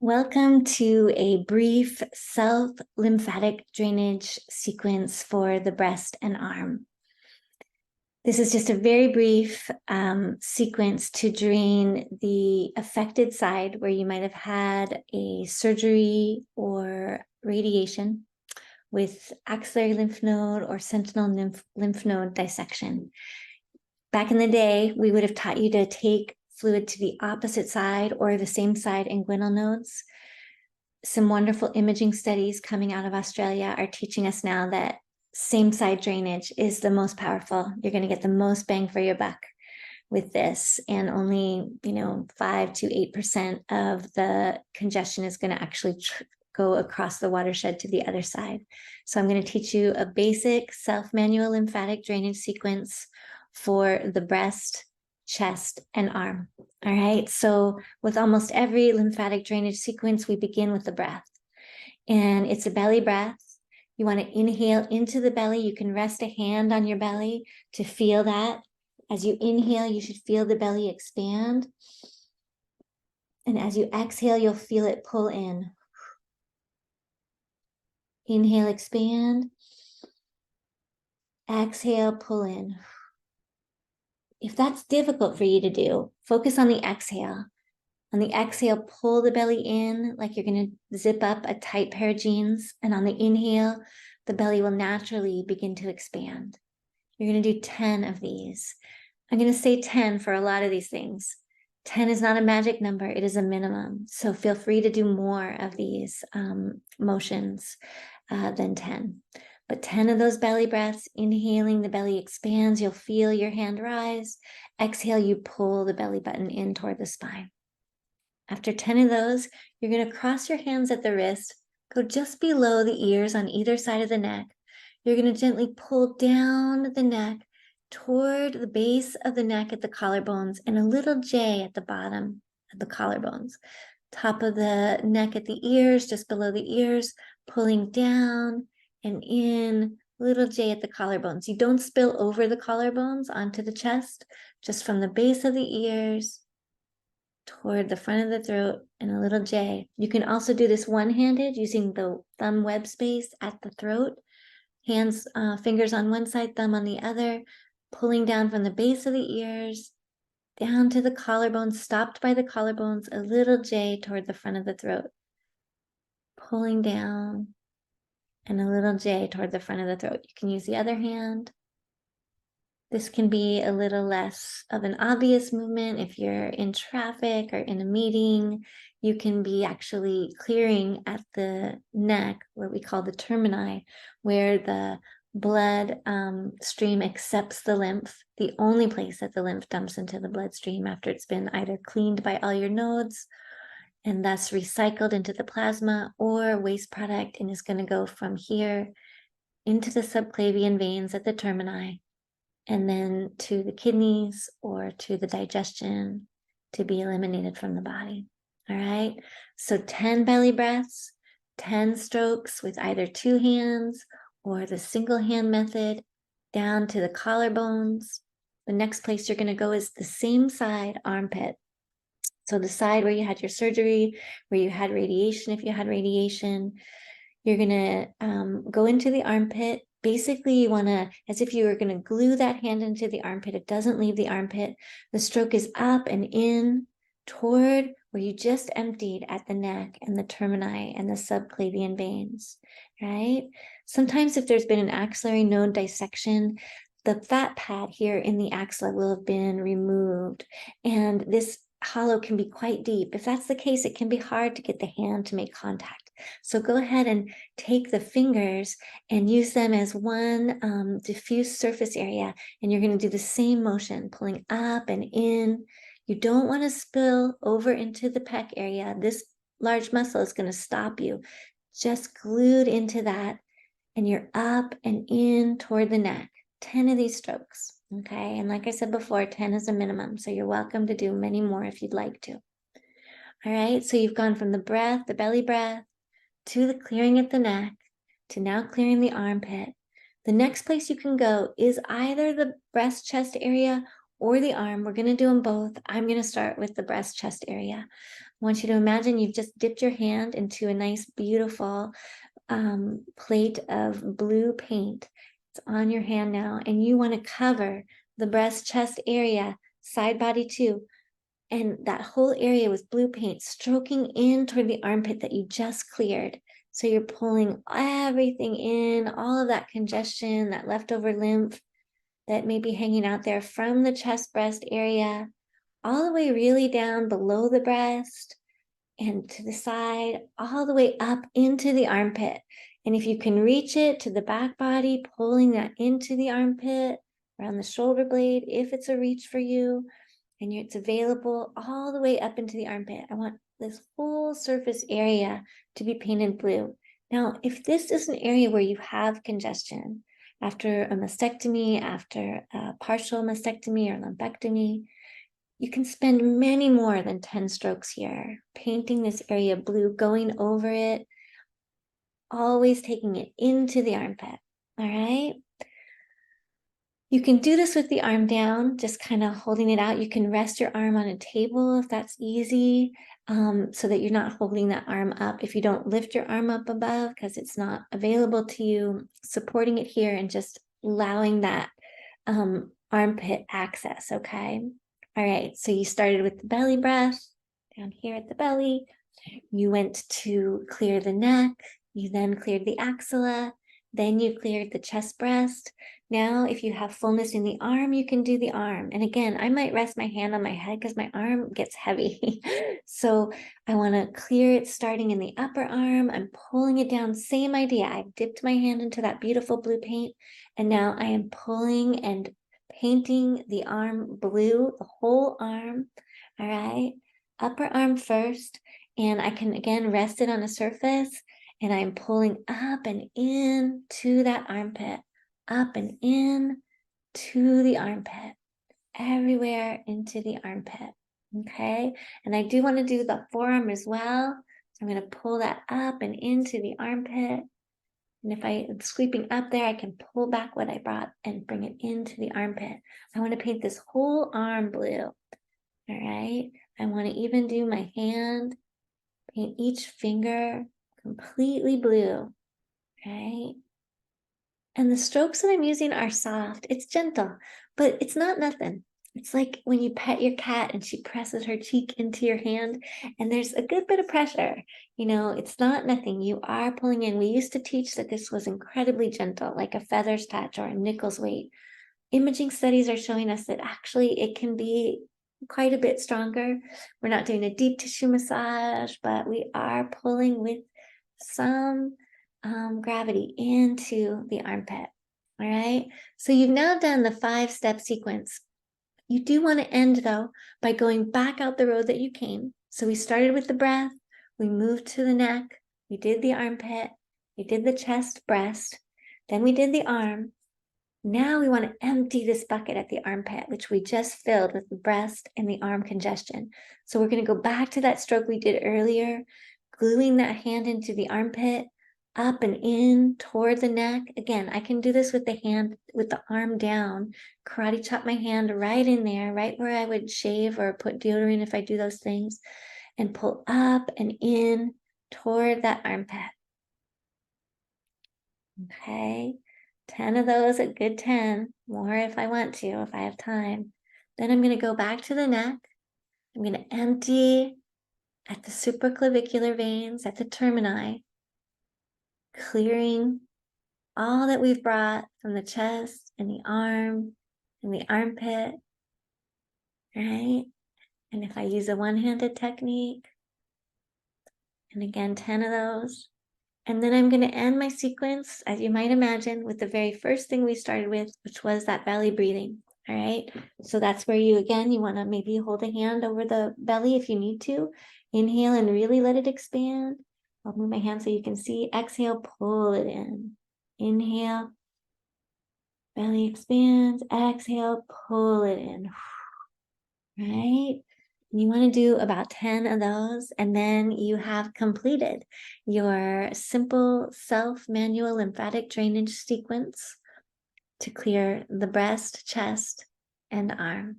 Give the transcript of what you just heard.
Welcome to a brief self-lymphatic drainage sequence for the breast and arm. This is just a very brief sequence to drain the affected side where you might have had a surgery or radiation with axillary lymph node or sentinel lymph node dissection. Back in the day, we would have taught you to take fluid to the opposite side or the same side inguinal nodes. Some wonderful imaging studies coming out of Australia are teaching us now that same side drainage is the most powerful. You're going to get the most bang for your buck with this, and only 5 to 8% of the congestion is going to actually go across the watershed to the other side. So I'm going to teach you a basic self-manual lymphatic drainage sequence for the breast, chest, and arm. All right, so with almost every lymphatic drainage sequence, we begin with the breath. And it's a belly breath. You want to inhale into the belly. You can rest a hand on your belly to feel that. As you inhale, you should feel the belly expand. And as you exhale, you'll feel it pull in. Inhale, expand. Exhale, pull in. If that's difficult for you to do, focus on the exhale. On the exhale, pull the belly in like you're going to zip up a tight pair of jeans. And on the inhale, the belly will naturally begin to expand. You're going to do 10 of these. I'm going to say 10 for a lot of these things. 10 is not a magic number. It is a minimum. So feel free to do more of these motions than 10. But 10 of those belly breaths, inhaling, the belly expands. You'll feel your hand rise. Exhale, you pull the belly button in toward the spine. After 10 of those, you're going to cross your hands at the wrist, go just below the ears on either side of the neck. You're going to gently pull down the neck toward the base of the neck at the collarbones and a little J at the bottom of the collarbones. Top of the neck at the ears, just below the ears, pulling down and in, little J at the collarbones. You don't spill over the collarbones onto the chest, just from the base of the ears toward the front of the throat and a little J. You can also do this one-handed using the thumb web space at the throat. Hands, fingers on one side, thumb on the other, pulling down from the base of the ears, down to the collarbones, stopped by the collarbones, a little J toward the front of the throat. Pulling down and a little J toward the front of the throat. You can use the other hand. This can be a little less of an obvious movement if you're in traffic or in a meeting. You can be actually clearing at the neck, what we call the termini, where the blood stream accepts the lymph, the only place that the lymph dumps into the bloodstream after it's been either cleaned by all your nodes and thus recycled into the plasma, or waste product, and is going to go from here into the subclavian veins at the termini, and then to the kidneys or to the digestion to be eliminated from the body. All right, so 10 belly breaths, 10 strokes with either two hands or the single hand method down to the collarbones. The next place you're going to go is the same side, armpit. So the side where you had your surgery, where you had radiation, if you had radiation, you're going to go into the armpit. Basically, you want to, as if you were going to glue that hand into the armpit. It doesn't leave the armpit. The stroke is up and in toward where you just emptied at the neck and the termini and the subclavian veins, right? Sometimes if there's been an axillary node dissection, the fat pad here in the axilla will have been removed. And this hollow can be quite deep. If that's the case, it can be hard to get the hand to make contact. So go ahead and take the fingers and use them as one diffuse surface area. And you're going to do the same motion, pulling up and in. You don't want to spill over into the pec area. This large muscle is going to stop you. Just glued into that. And you're up and in toward the neck. 10 of these strokes. Okay, and like I said before, 10 is a minimum, so you're welcome to do many more if you'd like to. All right, so you've gone from the breath, the belly breath, to the clearing at the neck, to now clearing the armpit. The next place you can go is either the breast chest area or the arm. We're going to do them both. I'm going to start with the breast chest area. want you to imagine you've just dipped your hand into a nice, beautiful plate of blue paint. It's on your hand now, and you want to cover the breast, chest area, side body too. And that whole area with blue paint stroking in toward the armpit that you just cleared. So you're pulling everything in, all of that congestion, that leftover lymph that may be hanging out there from the chest breast area, all the way really down below the breast and to the side, all the way up into the armpit. And if you can reach it to the back body, pulling that into the armpit, around the shoulder blade, if it's a reach for you, and it's available all the way up into the armpit. I want this whole surface area to be painted blue. Now, if this is an area where you have congestion after a mastectomy, after a partial mastectomy or lumpectomy, you can spend many more than 10 strokes here, painting this area blue, going over it, always taking it into the armpit, all right? You can do this with the arm down, just kind of holding it out. You can rest your arm on a table if that's easy, so that you're not holding that arm up. If you don't lift your arm up above because it's not available to you, supporting it here and just allowing that armpit access, okay? All right, so you started with the belly breath, down here at the belly. You went to clear the neck. You then cleared the axilla. Then you cleared the chest breast. Now, if you have fullness in the arm, you can do the arm. And again, I might rest my hand on my head because my arm gets heavy. So I want to clear it starting in the upper arm. I'm pulling it down. Same idea. I've dipped my hand into that beautiful blue paint. And now I am pulling and painting the arm blue, the whole arm. All right. Upper arm first. And I can, again, rest it on a surface. And I'm pulling up and in to that armpit, up and in to the armpit, everywhere into the armpit, okay? And I do want to do the forearm as well. So I'm going to pull that up and into the armpit. And if I am sweeping up there, I can pull back what I brought and bring it into the armpit. I want to paint this whole arm blue, all right? I want to even do my hand, paint each finger completely blue, right? And the strokes that I'm using are soft. It's gentle, but it's not nothing. It's like when you pet your cat and she presses her cheek into your hand and there's a good bit of pressure. You know, it's not nothing. You are pulling in. We used to teach that this was incredibly gentle, like a feather's touch or a nickel's weight. Imaging studies are showing us that actually it can be quite a bit stronger. We're not doing a deep tissue massage, but we are pulling with some gravity into the armpit. All right. So you've now done the 5-step sequence. You do want to end though by going back out the road that you came. So we started with the breath, we moved to the neck, we did the armpit, we did the chest, breast, then we did the arm. Now we want to empty this bucket at the armpit, which we just filled with the breast and the arm congestion. So we're going to go back to that stroke we did earlier, gluing that hand into the armpit, up and in toward the neck. Again, I can do this with the hand, with the arm down, karate chop my hand right in there, right where I would shave or put deodorant if I do those things, and pull up and in toward that armpit. Okay. 10 of those, a good 10, more if I want to, if I have time. Then I'm going to go back to the neck. I'm going to empty at the supraclavicular veins, at the termini, clearing all that we've brought from the chest and the arm and the armpit, right? And if I use a one-handed technique, and again, 10 of those. And then I'm going to end my sequence, as you might imagine, with the very first thing we started with, which was that belly breathing. All right. So that's where you, again, you want to maybe hold a hand over the belly if you need to. Inhale and really let it expand. I'll move my hand so you can see. Exhale, pull it in. Inhale, belly expands. Exhale, pull it in. Right. You want to do about 10 of those, and then you have completed your simple self-manual lymphatic drainage sequence to clear the breast, chest, and arm.